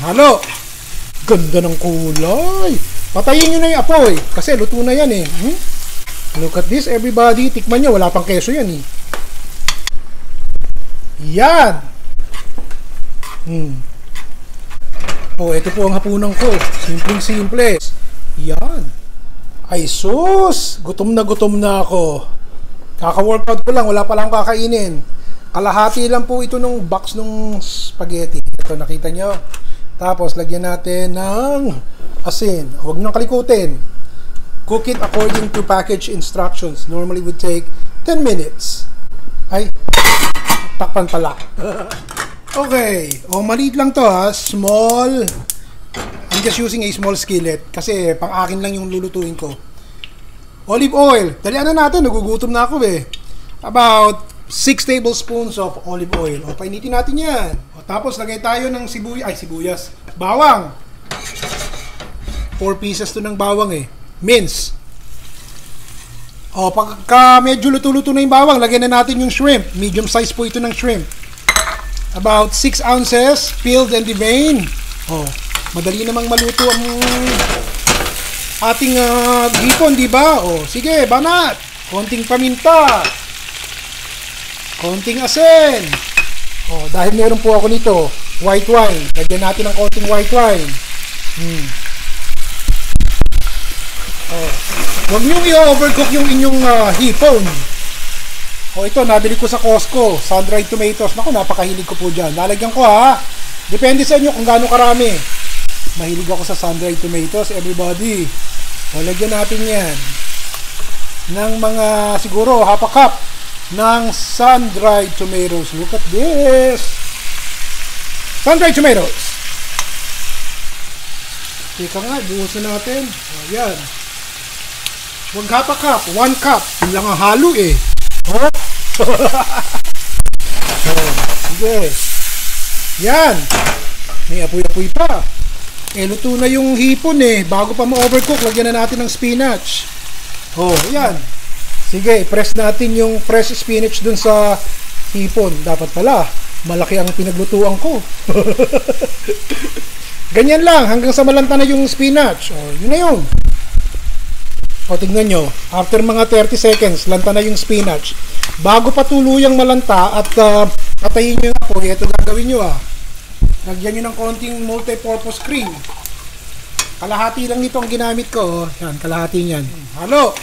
Halo. Ganda ng kulay. Patayin nyo na yung apoy. Kasi luto na yan eh. Look at this everybody. Tikman nyo. Wala pang keso yan eh. Yan. Oh, ito po ang hapunan ko. Simpleng-simple. Yan. Ay sus. Gutom na ako. Kaka-workout ko lang. Wala pa lang kakainin. Kalahati lang po ito nung box nung spaghetti. Ito, nakita nyo. Tapos, lagyan natin ng asin. Huwag nyo kalikutin. Cook it according to package instructions. Normally would take 10 minutes. Ay, takpan pala. Okay. O, maliit lang to ha. Small. I'm just using a small skillet. Kasi, pang akin lang yung lulutuin ko. Olive oil. Dalian na natin. Nagugutom na ako eh. About 6 tablespoons of olive oil. O, painitin natin yan. O, tapos, lagay tayo ng sibuyas. Bawang. 4 pieces to ng bawang eh. Mince. O, pagka medyo luto-luto na yung bawang, lagyan na natin yung shrimp. Medium size po ito ng shrimp. About 6 ounces, peeled and deveined. O, madali namang maluto ang ating hipon, di ba? O, sige, banat. Konting paminta. Konting asin. Oh, dahil meron po ako nito, white wine. Lagyan natin ng konting white wine. Oh, huwag niyong i-overcook yung inyong hipon. Oh, ito, nabili ko sa Costco. Sun-dried tomatoes. Naku, napakahilig ko po dyan. Lalagyan ko ha. Depende sa inyo kung gaano karami. Mahilig ako sa sun-dried tomatoes, everybody. Oh, lagyan natin yan ng mga, siguro, half a cup ng sun-dried tomatoes. Look at this. Sun-dried tomatoes. Teka nga, buhusan natin. Ayan. Huwag half a cup, 1 cup. Yun lang ang halo eh. Oh? Sige. Yan. May apoy-apoy pa. Eh, luto na yung hipon eh. Bago pa ma-overcook, lagyan na natin ng spinach. Oh, yan. Sige, press natin yung fresh spinach dun sa hipon. Dapat pala, malaki ang pinaglutuan ko. Ganyan lang, hanggang sa malanta na yung spinach. O, yun na yun. O, tignan nyo. After mga 30 seconds, lanta na yung spinach. Bago pa tuluyang malanta at patayin nyo yung apoy, ito gagawin nyo Lagyan nyo ng konting multi-purpose cream. Kalahati lang nito ang ginamit ko. Yan, kalahati yan. Halo!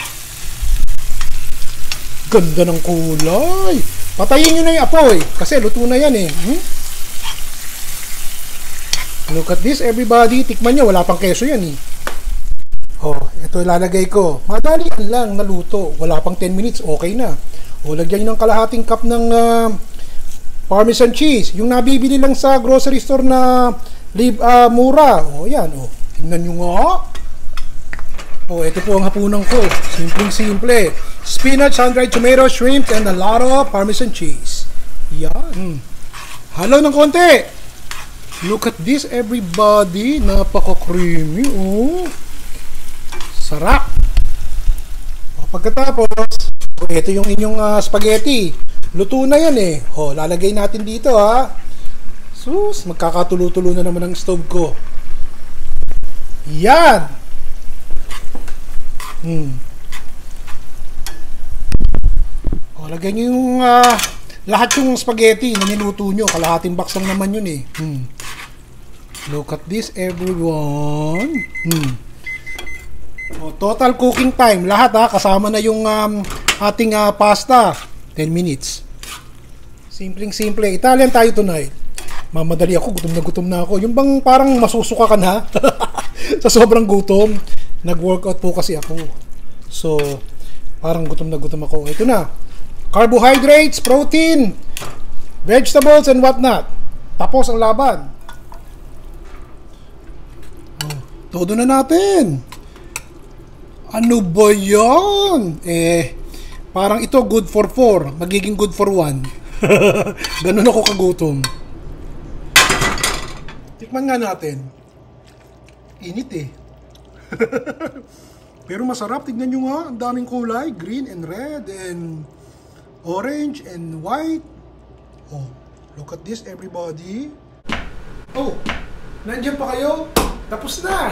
Ganda ng kulay. Patayin nyo na yung apoy. Kasi luto na yan eh. Look at this everybody. Tikman nyo. Wala pang keso yan eh. Oh, ito ilalagay ko. Madali lang naluto. Wala pang 10 minutes. Okay na. O, lagyan nyo ng kalahating cup ng Parmesan cheese. Yung nabibili lang sa grocery store na mura. O, yan. O, tingnan nyo nga. Oh, ito po ang hapunan ko. Simpleng-simple. Spinach, sun-dried tomato, shrimp, and a lot of Parmesan cheese. Yan. Halo ng konti. Look at this, everybody. Napaka-creamy. Oh. Sarap. Pagkatapos, ito yung inyong spaghetti. Luto na yan eh. Oh, lalagay natin dito ha. Sus, magkakatulo-tulo na naman ang stove ko. Yan. O, lagyan nyo yung lahat yung spaghetti na niluto nyo. Kalahating box lang naman yun eh. Look at this everyone. O, total cooking time lahat kasama na yung ating pasta. 10 minutes. Simpleng-simple. Italian tayo tonight. Mamadali ako, gutom na ako. Yung bang parang masusuka ka na sa sobrang gutom. Nag-workout po kasi ako. So, parang gutom ako. Ito na. Carbohydrates, protein, vegetables, and whatnot. Tapos ang laban. Oh, todo na natin. Ano ba yan? Parang ito good for 4. Magiging good for 1. Ganun ako kagutom. Tikman nga natin. Init eh. Pero masarap, tignan nyo nga, ang daming kulay, green and red and orange and white. Oh, look at this everybody. Oh, Nandiyan pa kayo? Tapos na!